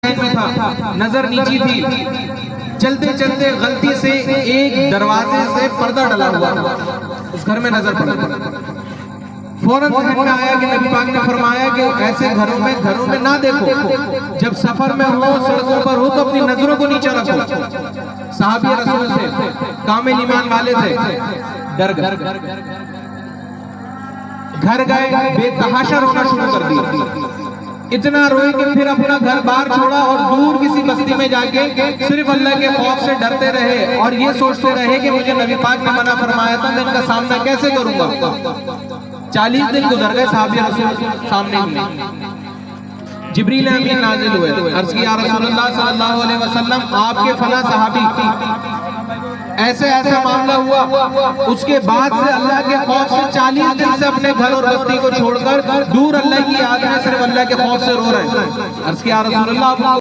Time میں تھا، نظر نیچی تھی، چلتے چلتے غلطی سے ایک دروازے سے پردہ ڈلا ہوا اس گھر میں نظر پڑا، فوراً ذہن میں آیا کہ نبی پاک نے فرمایا کہ ایسے گھروں میں نہ دیکھو، جب سفر میں ہو، سڑکوں پر ہو تو اپنی نظروں کو نیچے رکھو۔ صحابی رسول تھے، کامل ایمان والے تھے، ڈر گئے، گھر گئے، بے تحاشا رونا شروع کر دیا، اتنا روئے کہ پھر اپنا گھر باہر چھوڑا اور دور کسی بستی میں جا کے صرف اللہ کے خوف سے ڈرتے رہے اور یہ سوچتے رہے کہ مجھے نبی پاک نے منع فرمایا تھا، میں ان کا سامنا کیسے کروں گا۔ 40 دن گزر گئے، صحابی رسول سامنے ہوئے، جبریل امین نازل ہوئے، عرض کیا رسول اللہ صلی اللہ علیہ وسلم آپ کے فلاں صحابی ایسے معاملہ ہوا، اس کے بعد سے اللہ کے خوف سے 40 دن سے اپنے گھر اور بستی کو چھوڑ کر دور اللہ کی یاد میں صرف اللہ کے خوف سے رو رہے ہیں۔ عرض کیا رسول اللہ